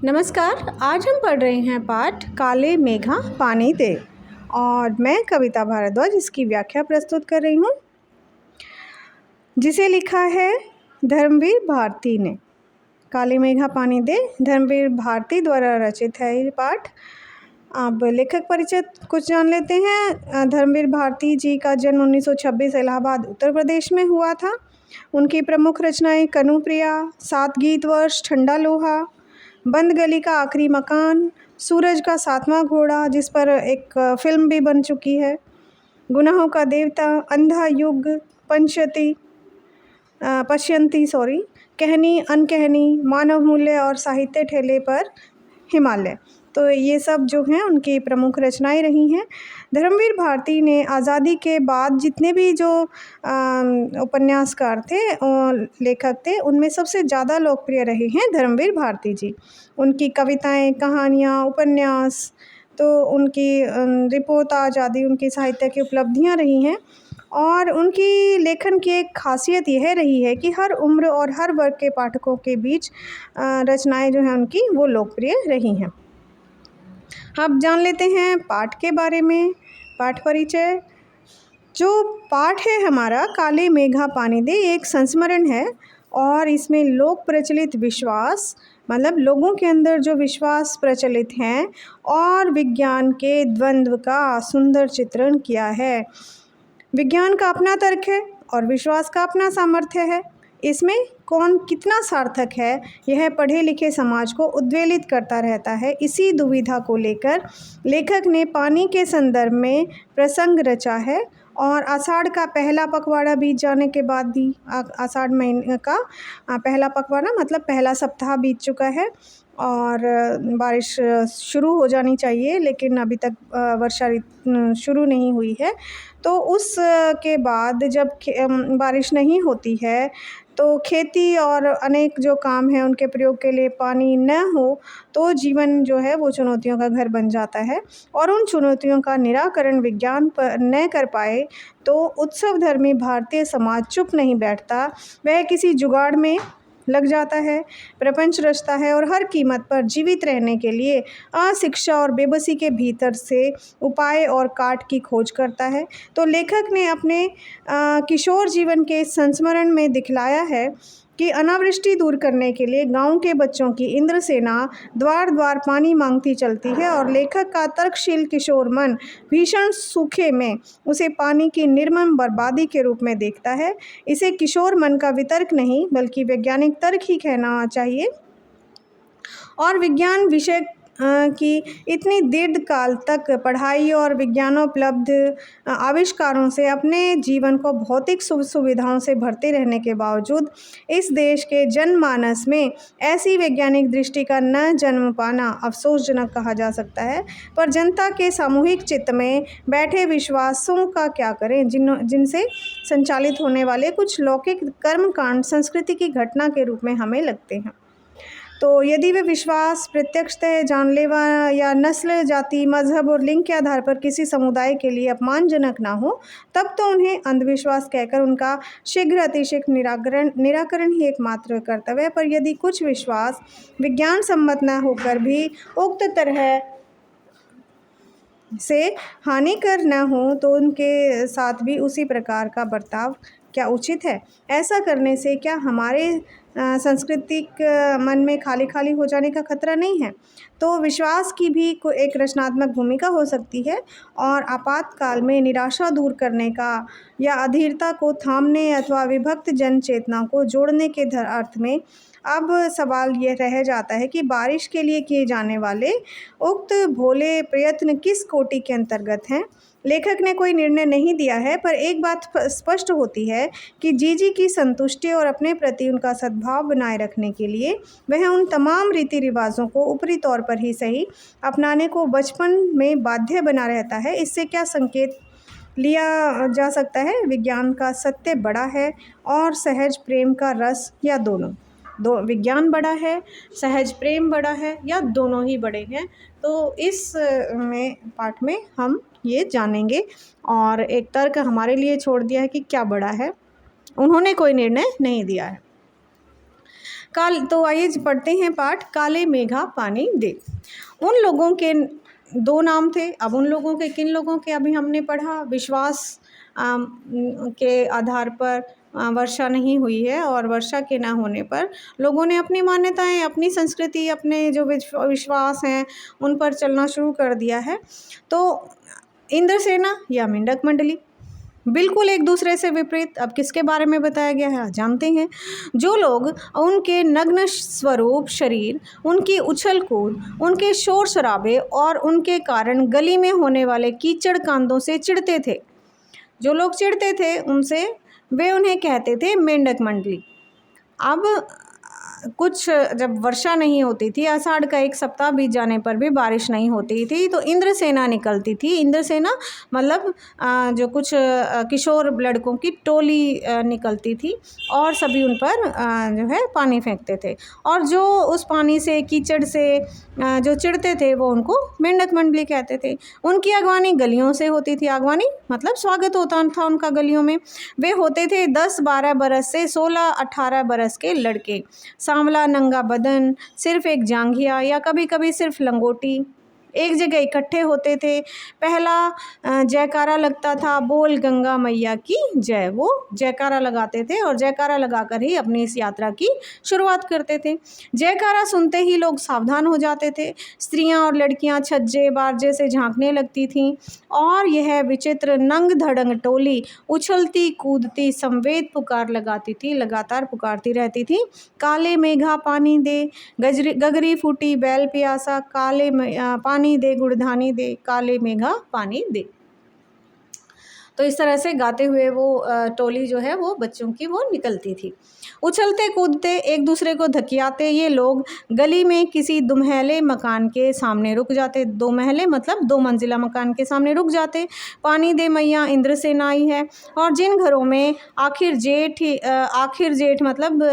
नमस्कार। आज हम पढ़ रहे हैं पाठ काले मेघा पानी दे और मैं कविता भारद्वाज इसकी व्याख्या प्रस्तुत कर रही हूँ, जिसे लिखा है धर्मवीर भारती ने। काले मेघा पानी दे धर्मवीर भारती द्वारा रचित है ये पाठ। अब लेखक परिचय कुछ जान लेते हैं। धर्मवीर भारती जी का जन्म 1926 इलाहाबाद उत्तर प्रदेश में हुआ था। उनकी प्रमुख रचनाएं कनुप्रिया, 7 गीत वर्ष, ठंडा लोहा, बंद गली का आखिरी मकान, सूरज का 7वां घोड़ा जिस पर एक फिल्म भी बन चुकी है, गुनाहों का देवता, अंधा युग, पश्यंती, कहनी अनकहनी, मानव मूल्य और साहित्य ठेले पर हिमालय। तो ये सब जो हैं उनकी प्रमुख रचनाएं रही हैं। धर्मवीर भारती ने आज़ादी के बाद जितने भी जो उपन्यासकार थे, लेखक थे, उनमें सबसे ज़्यादा लोकप्रिय रहे हैं धर्मवीर भारती जी। उनकी कविताएं, कहानियाँ, उपन्यास, तो उनकी रिपोर्ट आज़ादी उनकी साहित्य की उपलब्धियाँ रही हैं। और उनकी लेखन की एक खासियत यह रही है कि हर उम्र और हर वर्ग के पाठकों के बीच रचनाएं जो हैं उनकी वो लोकप्रिय रही हैं। अब जान लेते हैं पाठ के बारे में। पाठ परिचय। जो पाठ है हमारा काले मेघा पानी दे, एक संस्मरण है और इसमें लोक प्रचलित विश्वास, मतलब लोगों के अंदर जो विश्वास प्रचलित हैं, और विज्ञान के द्वंद्व का सुंदर चित्रण किया है। विज्ञान का अपना तर्क है और विश्वास का अपना सामर्थ्य है। इसमें कौन कितना सार्थक है, यह पढ़े लिखे समाज को उद्वेलित करता रहता है। इसी दुविधा को लेकर लेखक ने पानी के संदर्भ में प्रसंग रचा है। और आषाढ़ का पहला पखवाड़ा बीत जाने के बाद भी, आषाढ़ महीने का पहला पखवाड़ा मतलब पहला सप्ताह बीत चुका है और बारिश शुरू हो जानी चाहिए, लेकिन अभी तक वर्षा शुरू नहीं हुई है। तो उस के बाद जब बारिश नहीं होती है तो खेती और अनेक जो काम हैं उनके प्रयोग के लिए पानी न हो तो जीवन जो है वो चुनौतियों का घर बन जाता है। और उन चुनौतियों का निराकरण विज्ञान पर न कर पाए तो उत्सवधर्मी भारतीय समाज चुप नहीं बैठता, वह किसी जुगाड़ में लग जाता है, प्रपंच रचता है और हर कीमत पर जीवित रहने के लिए अशिक्षा और बेबसी के भीतर से उपाय और काट की खोज करता है। तो लेखक ने अपने किशोर जीवन के संस्मरण में दिखलाया है कि अनावृष्टि दूर करने के लिए गांव के बच्चों की इंद्र सेना द्वार द्वार पानी मांगती चलती है और लेखक का तर्कशील किशोर मन भीषण सूखे में उसे पानी की निर्मम बर्बादी के रूप में देखता है। इसे किशोर मन का वितर्क नहीं बल्कि वैज्ञानिक तर्क ही कहना चाहिए। और विज्ञान विषय की इतनी दीर्घ काल तक पढ़ाई और विज्ञानोपलब्ध आविष्कारों से अपने जीवन को भौतिक सुविधाओं से भरते रहने के बावजूद इस देश के जनमानस में ऐसी वैज्ञानिक दृष्टि का न जन्म पाना अफसोसजनक कहा जा सकता है। पर जनता के सामूहिक चित्त में बैठे विश्वासों का क्या करें, जिनसे संचालित होने वाले कुछ लौकिक कर्मकांड संस्कृति की घटना के रूप में हमें लगते हैं। तो यदि वे विश्वास प्रत्यक्षतः जानलेवा या नस्ल, जाति, मजहब और लिंग के आधार पर किसी समुदाय के लिए अपमानजनक ना हो, तब तो उन्हें अंधविश्वास कहकर उनका शीघ्र अतिशीघ्र निराकरण ही एकमात्र कर्तव्य है। पर यदि कुछ विश्वास विज्ञान सम्मत न होकर भी उक्त तरह से हानिकर न हो तो उनके साथ भी उसी प्रकार का बर्ताव क्या उचित है? ऐसा करने से क्या हमारे सांस्कृतिक मन में खाली खाली हो जाने का खतरा नहीं है? तो विश्वास की भी एक रचनात्मक भूमिका हो सकती है और आपातकाल में निराशा दूर करने का या अधीरता को थामने अथवा विभक्त जन चेतना को जोड़ने के अर्थ में। अब सवाल यह रह जाता है कि बारिश के लिए किए जाने वाले उक्त भोले प्रयत्न किस कोटि के अंतर्गत हैं। लेखक ने कोई निर्णय नहीं दिया है, पर एक बात स्पष्ट होती है कि जीजी की संतुष्टि और अपने प्रति उनका सद्भाव बनाए रखने के लिए वह उन तमाम रीति रिवाजों को ऊपरी तौर पर ही सही अपनाने को बचपन में बाध्य बना रहता है। इससे क्या संकेत लिया जा सकता है? विज्ञान का सत्य बड़ा है और सहज प्रेम का रस, या दोनों? विज्ञान बड़ा है, सहज प्रेम बड़ा है, या दोनों ही बड़े हैं? तो इस पाठ में हम ये जानेंगे और एक तर्क हमारे लिए छोड़ दिया है कि क्या बड़ा है। उन्होंने कोई निर्णय नहीं दिया है। तो आइए पढ़ते हैं पाठ काले मेघा पानी दे। उन लोगों के दो नाम थे। अब उन लोगों के किन लोगों के अभी हमने पढ़ा। विश्वास के आधार पर वर्षा नहीं हुई है और वर्षा के ना होने पर लोगों ने अपनी मान्यताएं, अपनी संस्कृति, अपने जो विश्वास हैं उन पर चलना शुरू कर दिया है। तो इंद्रसेना या मेंढक मंडली बिल्कुल एक दूसरे से विपरीत। अब किसके बारे में बताया गया है जानते हैं। जो लोग उनके नग्न स्वरूप शरीर, उनकी उछल कूद, उनके शोर शराबे और उनके कारण गली में होने वाले कीचड़ कांदों से चिढ़ते थे, जो लोग चिढ़ते थे उनसे, वे उन्हें कहते थे मेंढक मंडली। अब कुछ जब वर्षा नहीं होती थी, आषाढ़ का एक सप्ताह बीत जाने पर भी बारिश नहीं होती थी, तो इंद्रसेना निकलती थी। इंद्रसेना मतलब जो कुछ किशोर लड़कों की टोली निकलती थी और सभी उन पर जो है पानी फेंकते थे। और जो उस पानी से, कीचड़ से जो चिढ़ते थे वो उनको मेंढक मंडली कहते थे। उनकी अगवानी गलियों से होती थी। अगवानी मतलब स्वागत होता था उनका गलियों में। वे होते थे 10-12 बरस से 16-18 बरस के लड़के, सांवला नंगा बदन, सिर्फ एक जांघिया या कभी कभी सिर्फ लंगोटी, एक जगह इकट्ठे होते थे। पहला जयकारा लगता था, बोल गंगा मैया की जय। वो जयकारा लगाते थे और जयकारा लगाकर ही अपनी इस यात्रा की शुरुआत करते थे। जयकारा सुनते ही लोग सावधान हो जाते थे। स्त्रियां और लड़कियां छज्जे बारजे से झांकने लगती थीं और यह विचित्र नंग धड़ंग टोली उछलती कूदती संवेद पुकार लगाती थी, लगातार पुकारती रहती थी। काले मेघा पानी दे, गगरी फूटी बैल प्यासा, काले पानी दे, गुड़धानी दे, काले मेघा पानी दे। तो इस तरह से गाते हुए वो टोली जो है वो बच्चों की वो निकलती थी। उछलते कूदते एक दूसरे को धकियाते ये लोग गली में किसी दुमहले मकान के सामने रुक जाते। दो महले मतलब 2 मंजिला मकान के सामने रुक जाते। पानी दे मैया इंद्रसेना आई है। और जिन घरों में आखिर जेठ मतलब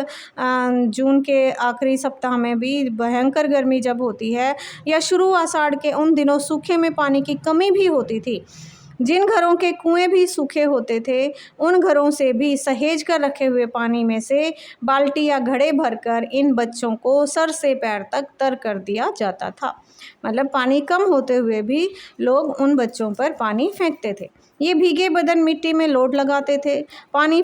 जून के आखिरी सप्ताह में भी भयंकर गर्मी जब होती है या शुरू आषाढ़ के उन दिनों सूखे में पानी की कमी भी होती थी, जिन घरों के कुएं भी सूखे होते थे, उन घरों से भी सहेज कर रखे हुए पानी में से बाल्टी या घड़े भरकर इन बच्चों को सर से पैर तक तर कर दिया जाता था। मतलब पानी कम होते हुए भी लोग उन बच्चों पर पानी फेंकते थे। ये भीगे बदन मिट्टी में लोट लगाते थे। पानी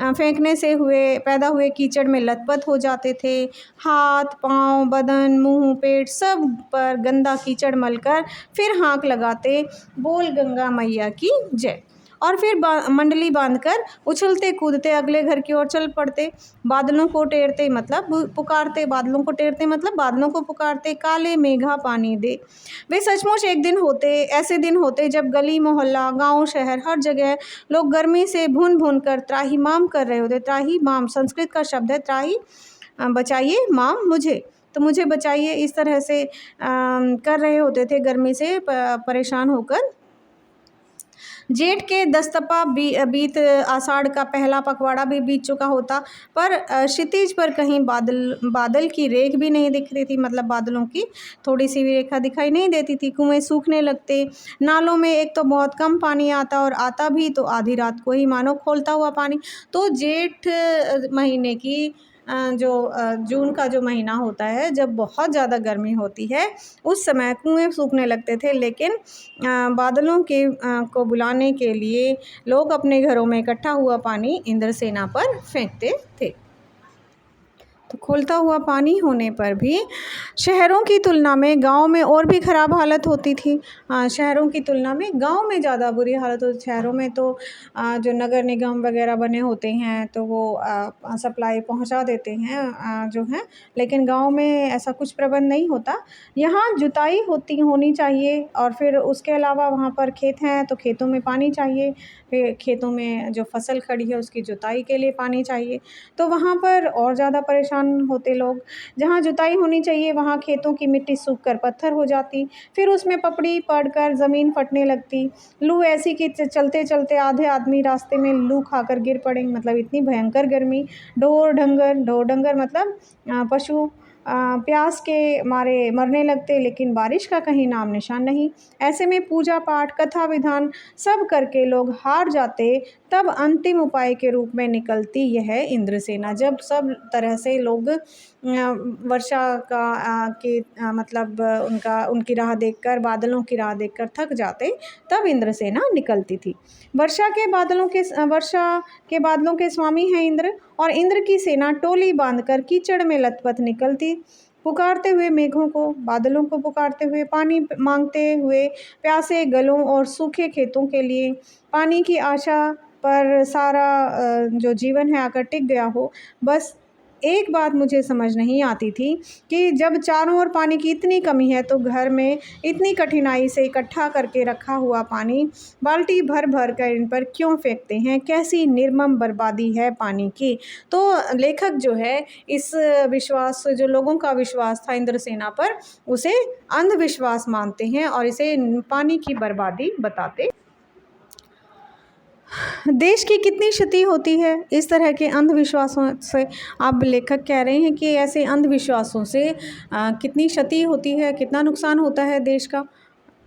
फेंकने से पैदा हुए कीचड़ में लथपथ हो जाते थे। हाथ, पाँव, बदन, मुंह, पेट सब पर गंदा कीचड़ मलकर फिर हाँक लगाते, बोल गंगा मैया की जय। और फिर मंडली बांधकर उछलते कूदते अगले घर की ओर चल पड़ते। बादलों को टेरते मतलब पुकारते, बादलों को टेरते मतलब बादलों को पुकारते, काले मेघा पानी दे। वे सचमुच ऐसे दिन होते जब गली मोहल्ला, गांव, शहर, हर जगह लोग गर्मी से भुन भुन कर त्राहिमाम कर रहे होते। त्राहिमाम संस्कृत का शब्द है। त्राही बचाइए, माम मुझे, तो मुझे बचाइए, इस तरह से कर रहे होते थे गर्मी से परेशान होकर। जेठ के दस्तपा बीत आषाढ़ का पहला पखवाड़ा भी बीत चुका होता, पर क्षितिज पर कहीं बादल की रेख भी नहीं दिख रही थी। मतलब बादलों की थोड़ी सी भी रेखा दिखाई नहीं देती थी। कुएं सूखने लगते। नालों में एक तो बहुत कम पानी आता और आता भी तो आधी रात को ही, मानो खौलता हुआ पानी। तो जेठ महीने की जून का जो महीना होता है, जब बहुत ज़्यादा गर्मी होती है, उस समय कुएं सूखने लगते थे। लेकिन बादलों को बुलाने के लिए लोग अपने घरों में इकट्ठा हुआ पानी इंद्रसेना पर फेंकते थे। तो खोलता हुआ पानी होने पर भी शहरों की तुलना में गांव में और भी ख़राब हालत होती थी। शहरों की तुलना में गांव में ज़्यादा बुरी हालत होती। शहरों में तो जो नगर निगम वगैरह बने होते हैं तो वो सप्लाई पहुंचा देते हैं जो है, लेकिन गांव में ऐसा कुछ प्रबंध नहीं होता। यहाँ जुताई होनी चाहिए और फिर उसके अलावा वहाँ पर खेत हैं तो खेतों में पानी चाहिए। फिर खेतों में जो फसल खड़ी है उसकी जुताई के लिए पानी चाहिए, तो वहाँ पर और ज़्यादा परेशान होते लोग। जहाँ जुताई होनी चाहिए वहाँ खेतों की मिट्टी सूखकर पत्थर हो जाती, फिर उसमें पपड़ी पड़कर ज़मीन फटने लगती। लू ऐसी कि चलते चलते आधे आदमी रास्ते में लू खाकर गिर पड़े। मतलब इतनी भयंकर गर्मी। ढोर डंगर मतलब पशु प्यास के मारे मरने लगते, लेकिन बारिश का कहीं नाम निशान नहीं। ऐसे में पूजा पाठ, कथा विधान सब करके लोग हार जाते। तब अंतिम उपाय के रूप में निकलती यह इंद्रसेना। जब सब तरह से लोग वर्षा मतलब उनकी राह देखकर, बादलों की राह देखकर थक जाते, तब इंद्रसेना निकलती थी। वर्षा के बादलों के स्वामी हैं इंद्र, और इंद्र की सेना टोली बांधकर कीचड़ में लथपथ निकलती, पुकारते हुए मेघों को, बादलों को पुकारते हुए, पानी मांगते हुए, प्यासे गलों और सूखे खेतों के लिए, पानी की आशा पर सारा जो जीवन है आकर टिक गया हो। बस एक बात मुझे समझ नहीं आती थी कि जब चारों ओर पानी की इतनी कमी है तो घर में इतनी कठिनाई से इकट्ठा करके रखा हुआ पानी बाल्टी भर भर कर इन पर क्यों फेंकते हैं। कैसी निर्मम बर्बादी है पानी की। तो लेखक जो है इस विश्वास, जो लोगों का विश्वास था इंद्रसेना पर, उसे अंधविश्वास मानते हैं और इसे पानी की बर्बादी बताते। देश की कितनी क्षति होती है इस तरह के अंधविश्वासों से। अब लेखक कह रहे हैं कि ऐसे अंधविश्वासों से कितनी क्षति होती है, कितना नुकसान होता है देश का।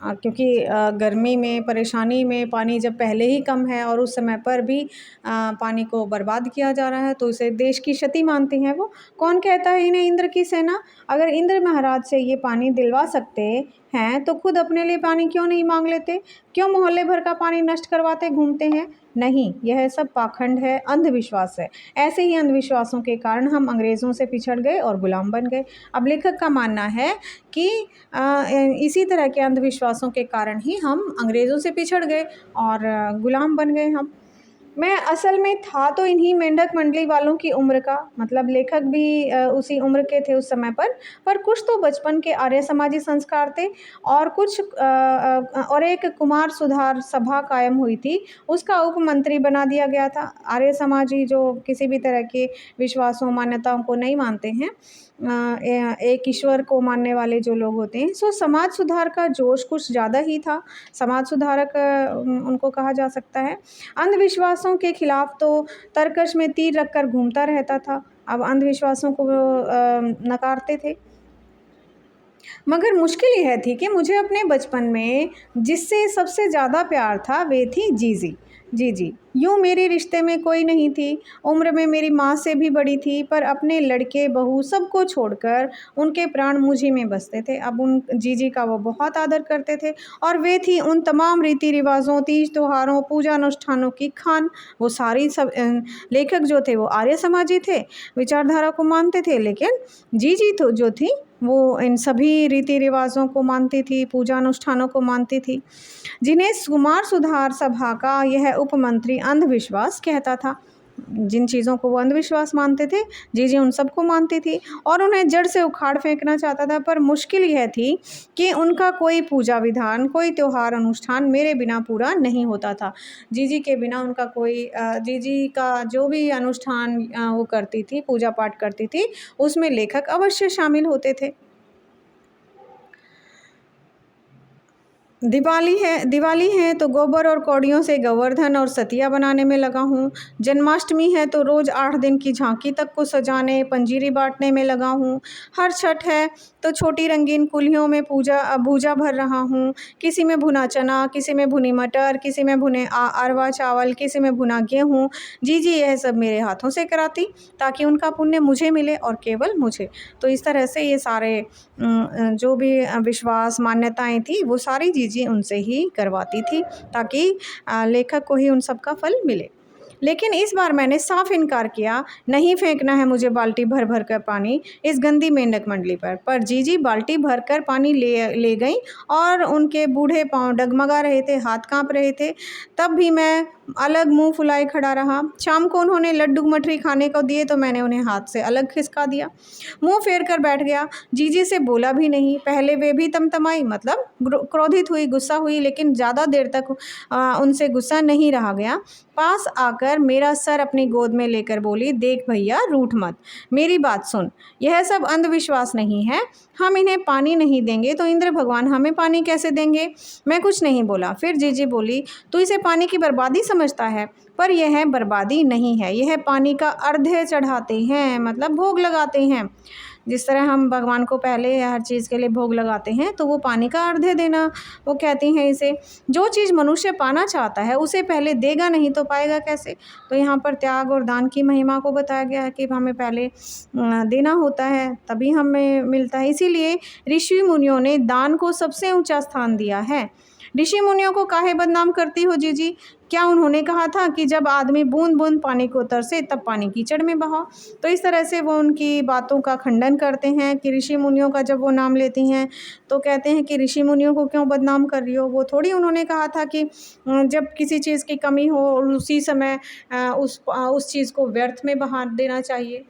क्योंकि गर्मी में, परेशानी में पानी जब पहले ही कम है और उस समय पर भी पानी को बर्बाद किया जा रहा है, तो इसे देश की क्षति मानते हैं वो। कौन कहता है इन्हें इंद्र की सेना? अगर इंद्र महाराज से ये पानी दिलवा सकते हैं तो खुद अपने लिए पानी क्यों नहीं मांग लेते? क्यों मोहल्ले भर का पानी नष्ट करवाते घूमते हैं? नहीं, यह सब पाखंड है, अंधविश्वास है। ऐसे ही अंधविश्वासों के कारण हम अंग्रेज़ों से पिछड़ गए और गुलाम बन गए। अब लेखक का मानना है कि इसी तरह के अंधविश्वासों के कारण ही हम अंग्रेज़ों से पिछड़ गए और गुलाम बन गए हम। मैं असल में था तो इन्हीं मेंढक मंडली वालों की उम्र का, मतलब लेखक भी उसी उम्र के थे उस समय पर कुछ तो बचपन के आर्य समाजी संस्कार थे और कुछ और एक कुमार सुधार सभा कायम हुई थी, उसका उपमंत्री बना दिया गया था। आर्य समाजी जो किसी भी तरह के विश्वासों, मान्यताओं को नहीं मानते हैं, एक ईश्वर को मानने वाले जो लोग होते हैं, सो समाज सुधार का जोश कुछ ज़्यादा ही था। समाज सुधारक उनको कहा जा सकता है। अंधविश्वासों के खिलाफ तो तरकश में तीर रखकर घूमता रहता था। अब अंधविश्वासों को नकारते थे। मगर मुश्किल यह थी कि मुझे अपने बचपन में जिससे सबसे ज़्यादा प्यार था वे थी जीजी। जीजी यूँ मेरे रिश्ते में कोई नहीं थी, उम्र में मेरी माँ से भी बड़ी थी, पर अपने लड़के बहू सबको छोड़कर उनके प्राण मुझी में बसते थे। अब उन जीजी का वो बहुत आदर करते थे और वे थी उन तमाम रीति रिवाजों, तीज त्योहारों, पूजा अनुष्ठानों की खान। वो सारी सब लेखक जो थे वो आर्य समाजी थे, विचारधारा को मानते थे, लेकिन जीजी तो जो थी वो इन सभी रीति रिवाजों को मानती थी, पूजा अनुष्ठानों को मानती थी, जिन्हें कुमार सुधार सभा का यह उपमंत्री अंधविश्वास कहता था। जिन चीज़ों को वो अंधविश्वास मानते थे, जीजी उन सबको मानती थी और उन्हें जड़ से उखाड़ फेंकना चाहता था। पर मुश्किल यह थी कि उनका कोई पूजा विधान, कोई त्यौहार अनुष्ठान मेरे बिना पूरा नहीं होता था। जीजी के बिना उनका कोई जीजी का जो भी अनुष्ठान वो करती थी, पूजा पाठ करती थी, उसमें लेखक अवश्य शामिल होते थे। दिवाली है तो गोबर और कौड़ियों से गोवर्धन और सतिया बनाने में लगा हूँ। जन्माष्टमी है तो रोज़ 8 दिन की झांकी तक को सजाने, पंजीरी बांटने में लगा हूँ। हर छठ है तो छोटी रंगीन कुल्हियों में भूजा भर रहा हूँ। किसी में भुना चना, किसी में भुनी मटर, किसी में भुने अरवा चावल, किसी में भुना गेहूँ। जीजी यह सब मेरे हाथों से कराती ताकि उनका पुण्य मुझे मिले और केवल मुझे। तो इस तरह से ये सारे जो भी विश्वास, मान्यताएं थी, वो सारी जीजी उनसे ही करवाती थी ताकि लेखक को ही उन सब का फल मिले। लेकिन इस बार मैंने साफ इनकार किया, नहीं फेंकना है मुझे बाल्टी भर भर कर पानी इस गंदी मेंढक मंडली पर जीजी बाल्टी भर कर पानी ले गई और उनके बूढ़े पाँव डगमगा रहे थे, हाथ काँप रहे थे। तब भी मैं अलग मुंह फुलाए खड़ा रहा। शाम को उन्होंने लड्डू मठरी खाने को दिए तो मैंने उन्हें हाथ से अलग खिसका दिया, मुंह फेर कर बैठ गया। जीजी से बोला भी नहीं। पहले वे भी तमतमाई, मतलब क्रोधित हुई, गुस्सा हुई, लेकिन ज़्यादा देर तक उनसे गुस्सा नहीं रहा गया। पास आकर मेरा सर अपनी गोद में लेकर बोली, देख भैया, रूठ मत, मेरी बात सुन। यह सब अंधविश्वास नहीं है। हम इन्हें पानी नहीं देंगे तो इंद्र भगवान हमें पानी कैसे देंगे? मैं कुछ नहीं बोला। फिर जीजी बोली, तू इसे पानी की बर्बादी समझता है, पर यह बर्बादी नहीं है, यह पानी का अर्घ्य चढ़ाते हैं, मतलब भोग लगाते हैं। जिस तरह हम भगवान को पहले हर चीज़ के लिए भोग लगाते हैं, तो वो पानी का अर्घ्य देना वो कहती हैं इसे। जो चीज़ मनुष्य पाना चाहता है उसे पहले देगा नहीं तो पाएगा कैसे। तो यहाँ पर त्याग और दान की महिमा को बताया गया है कि हमें पहले देना होता है तभी हमें मिलता है। इसीलिए ऋषि मुनियों ने दान को सबसे ऊंचा स्थान दिया है। ऋषि मुनियों को काहे बदनाम करती हो जीजी? क्या उन्होंने कहा था कि जब आदमी बूंद बूंद पानी को तरसे तब पानी कीचड़ में बहाओ? तो इस तरह से वो उनकी बातों का खंडन करते हैं कि ऋषि मुनियों का जब वो नाम लेती हैं तो कहते हैं कि ऋषि मुनियों को क्यों बदनाम कर रही हो। वो थोड़ी उन्होंने कहा था कि जब किसी चीज़ की कमी हो और उसी समय उस चीज़ को व्यर्थ में बहा देना चाहिए।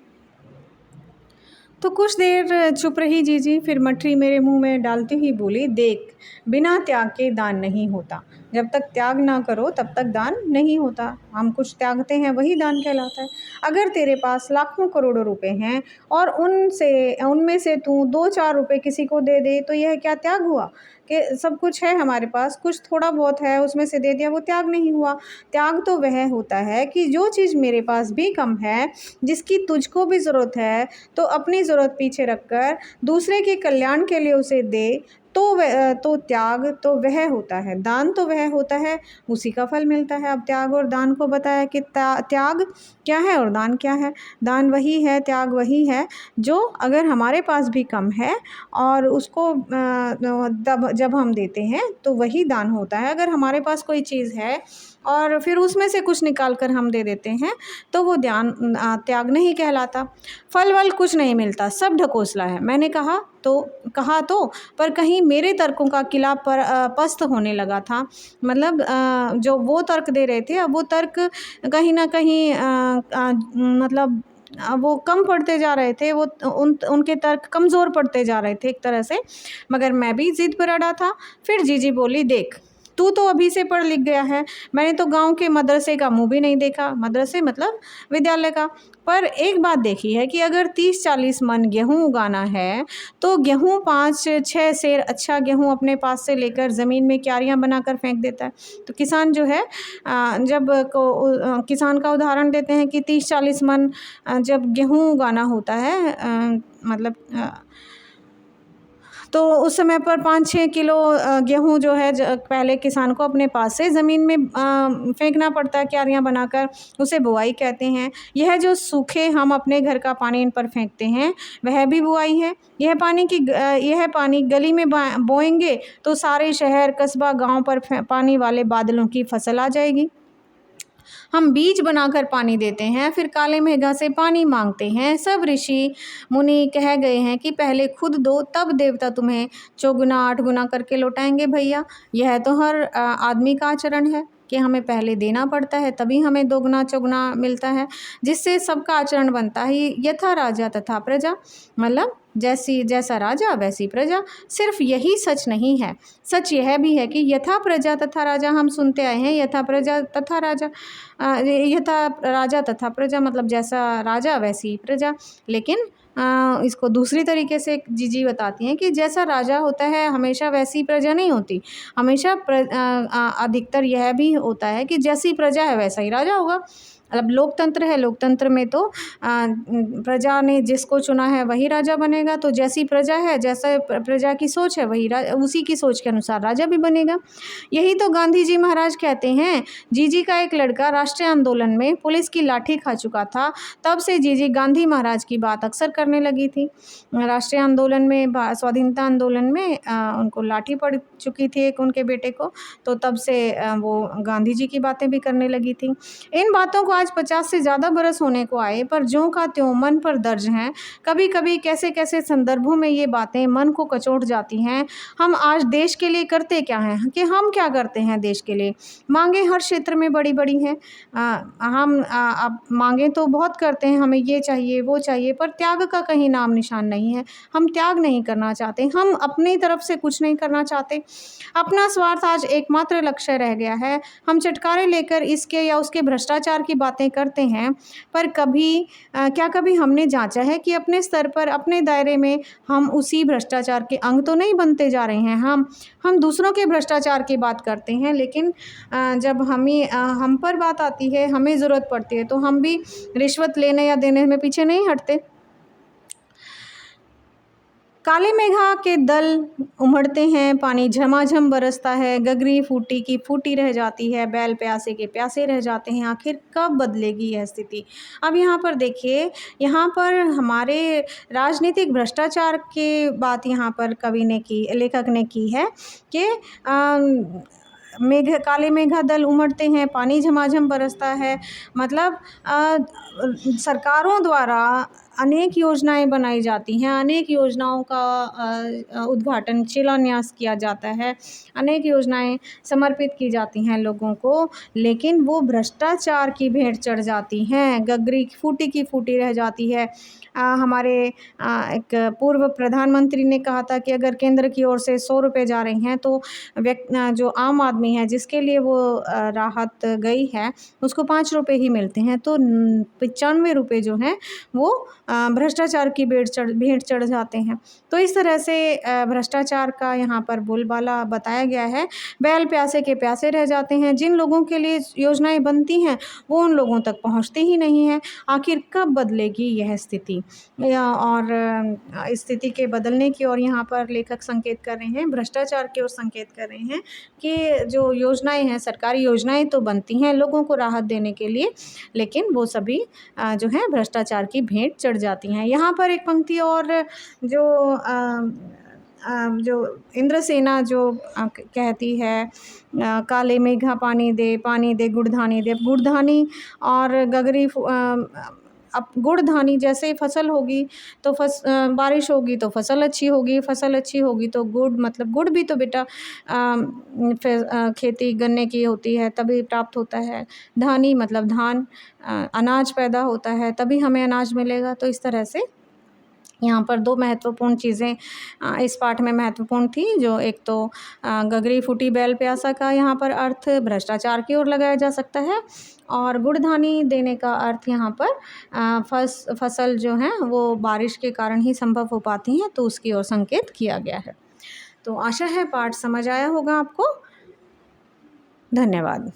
तो कुछ देर चुप रही जीजी, फिर मठरी मेरे मुंह में डालती ही बोली, देख, बिना त्याग के दान नहीं होता। जब तक त्याग ना करो तब तक दान नहीं होता। हम कुछ त्यागते हैं वही दान कहलाता है। अगर तेरे पास लाखों करोड़ों रुपए हैं और उनमें से तू 2-4 रुपए किसी को दे दे, तो यह क्या त्याग हुआ? कि सब कुछ है हमारे पास, कुछ थोड़ा बहुत है उसमें से दे दिया, वो त्याग नहीं हुआ। त्याग तो वह होता है कि जो चीज़ मेरे पास भी कम है, जिसकी तुझको भी ज़रूरत है, तो अपनी ज़रूरत पीछे रखकर दूसरे के कल्याण के लिए उसे दे, तो त्याग तो वह होता है। दान तो वह होता है, उसी का फल मिलता है। अब त्याग और दान को बताया कि त्याग क्या है और दान क्या है। दान वही है, त्याग वही है जो अगर हमारे पास भी कम है और उसको जब हम देते हैं तो वही दान होता है। अगर हमारे पास कोई चीज़ है और फिर उसमें से कुछ निकाल कर हम दे देते हैं तो वो त्याग नहीं कहलाता। फल वल कुछ नहीं मिलता, सब ढकोसला है। मैंने कहा तो पर कहीं मेरे तर्कों का किला पर पस्त होने लगा था। मतलब जो वो तर्क दे रहे थे, अब वो तर्क कहीं ना कहीं मतलब वो कम पड़ते जा रहे थे। वो उनके तर्क कमज़ोर पड़ते जा रहे थे एक तरह से। मगर मैं भी ज़िद पर अड़ा था। फिर जीजी बोली, देख, तू तो अभी से पढ़ लिख गया है, मैंने तो गांव के मदरसे का मुंह भी नहीं देखा। मदरसे मतलब विद्यालय का। पर एक बात देखी है कि अगर 30-40 मन गेहूँ उगाना है तो गेहूँ 5-6 सेर अच्छा गेहूँ अपने पास से लेकर ज़मीन में क्यारियाँ बनाकर फेंक देता है। तो किसान जो है किसान का उदाहरण देते हैं कि 30-40 मन जब गेहूँ उगाना होता है, मतलब तो उस समय पर 5-6 किलो गेहूँ जो है पहले किसान को अपने पास से ज़मीन में फेंकना पड़ता है क्यारियाँ बनाकर, उसे बुआई कहते हैं। यह जो सूखे हम अपने घर का पानी इन पर फेंकते हैं वह भी बुआई है। यह पानी गली में बोएंगे तो सारे शहर कस्बा गांव पर पानी वाले बादलों की फसल आ जाएगी। हम बीज बनाकर पानी देते हैं, फिर काले मेघा से पानी मांगते हैं। सब ऋषि मुनि कह गए हैं कि पहले खुद दो, तब देवता तुम्हें 4 गुना 8 गुना करके लौटाएंगे भैया। यह तो हर आदमी का आचरण है कि हमें पहले देना पड़ता है तभी हमें 2 गुना 4 गुना मिलता है, जिससे सबका आचरण बनता है। यथा राजा तथा प्रजा, मतलब जैसा राजा वैसी प्रजा। सिर्फ यही सच नहीं है, सच यह भी है कि यथा प्रजा तथा राजा हम सुनते आए हैं। यथा प्रजा तथा राजा, यथा राजा तथा प्रजा मतलब जैसा राजा वैसी प्रजा। लेकिन इसको दूसरी तरीके से जीजी बताती हैं कि जैसा राजा होता है हमेशा वैसी प्रजा नहीं होती। हमेशा अधिकतर यह भी होता है कि जैसी प्रजा है वैसा ही राजा होगा। मतलब लोकतंत्र है, लोकतंत्र में तो प्रजा ने जिसको चुना है वही राजा बनेगा। तो जैसी प्रजा है, जैसा प्रजा की सोच है, वही उसी की सोच के अनुसार राजा भी बनेगा। यही तो गांधी जी महाराज कहते हैं। जीजी का एक लड़का राष्ट्रीय आंदोलन में पुलिस की लाठी खा चुका था, तब से जीजी गांधी महाराज की बात अक्सर करने लगी थी। राष्ट्रीय आंदोलन में, स्वाधीनता आंदोलन में उनको लाठी पड़ चुकी थी एक उनके बेटे को, तो तब से वो गांधी जी की बातें भी करने लगी थी। इन बातों को आज 50 से ज़्यादा बरस होने को आए, पर ज्यों का त्यों मन पर दर्ज हैं। कभी कभी कैसे कैसे संदर्भों में ये बातें मन को कचोट जाती हैं। हम आज देश के लिए करते क्या हैं, कि हम क्या करते हैं देश के लिए? मांगे हर क्षेत्र में बड़ी बड़ी हैं। हम अब मांगे तो बहुत करते हैं, हमें ये चाहिए वो चाहिए, पर त्याग का कहीं नाम निशान नहीं है। हम त्याग नहीं करना चाहते, हम अपनी तरफ से कुछ नहीं करना चाहते। अपना स्वार्थ आज एकमात्र लक्ष्य रह गया है। हम चटकारे लेकर इसके या उसके भ्रष्टाचार की बातें करते हैं, पर क्या कभी हमने जांचा है कि अपने स्तर पर, अपने दायरे में हम उसी भ्रष्टाचार के अंग तो नहीं बनते जा रहे हैं? हम दूसरों के भ्रष्टाचार की बात करते हैं, लेकिन जब हम पर बात आती है, हमें ज़रूरत पड़ती है, तो हम भी रिश्वत लेने या देने में पीछे नहीं हटते। काले मेघा के दल उमड़ते हैं, पानी झमाझम बरसता है, गगरी फूटी की फूटी रह जाती है, बैल प्यासे के प्यासे रह जाते हैं, आखिर कब बदलेगी यह स्थिति। अब यहाँ पर देखिए, यहाँ पर हमारे राजनीतिक भ्रष्टाचार की बात यहाँ पर कवि ने की, लेखक ने की है कि काले मेघा दल उमड़ते हैं, पानी झमाझम बरसता है, मतलब सरकारों द्वारा अनेक योजनाएं बनाई जाती हैं, अनेक योजनाओं का उद्घाटन शिलान्यास किया जाता है, अनेक योजनाएं समर्पित की जाती हैं लोगों को, लेकिन वो भ्रष्टाचार की भेंट चढ़ जाती हैं, गगरी फूटी की फूटी रह जाती है। हमारे एक पूर्व प्रधानमंत्री ने कहा था कि अगर केंद्र की ओर से 100 रुपये जा रही हैं तो जो आम आदमी है जिसके लिए वो राहत गई है उसको 5 रुपये ही मिलते हैं, तो 95 रुपये जो हैं वो भ्रष्टाचार की भेंट चढ़ जाते हैं। तो इस तरह से भ्रष्टाचार का यहाँ पर बोलबाला बताया गया है। बैल प्यासे के प्यासे रह जाते हैं, जिन लोगों के लिए योजनाएं बनती हैं वो उन लोगों तक पहुँचती ही नहीं है। आखिर कब बदलेगी यह स्थिति, और इस स्थिति के बदलने की ओर यहाँ पर लेखक संकेत कर रहे हैं, भ्रष्टाचार की ओर संकेत कर रहे हैं कि जो योजनाएं हैं, सरकारी योजनाएं तो बनती हैं लोगों को राहत देने के लिए, लेकिन वो सभी जो है भ्रष्टाचार की भेंट चढ़ जाती हैं। यहाँ पर एक पंक्ति और जो इंद्रसेना जो कहती है, काले मेघा पानी दे गुड़धानी दे। गुड़धानी और गगरी अब गुड़धानी, जैसे फसल होगी तो बारिश होगी तो फसल अच्छी होगी, फसल अच्छी होगी तो गुड़, मतलब गुड़ भी तो बेटा खेती गन्ने की होती है तभी प्राप्त होता है। धानी मतलब धान, अनाज पैदा होता है तभी हमें अनाज मिलेगा। तो इस तरह से यहाँ पर 2 महत्वपूर्ण चीज़ें इस पाठ में महत्वपूर्ण थी, जो एक तो गगरी फूटी बैल प्यासा का यहाँ पर अर्थ भ्रष्टाचार की ओर लगाया जा सकता है, और गुड़धानी देने का अर्थ यहाँ पर फसल जो है वो बारिश के कारण ही संभव हो पाती हैं, तो उसकी ओर संकेत किया गया है। तो आशा है पाठ समझ आया होगा आपको। धन्यवाद।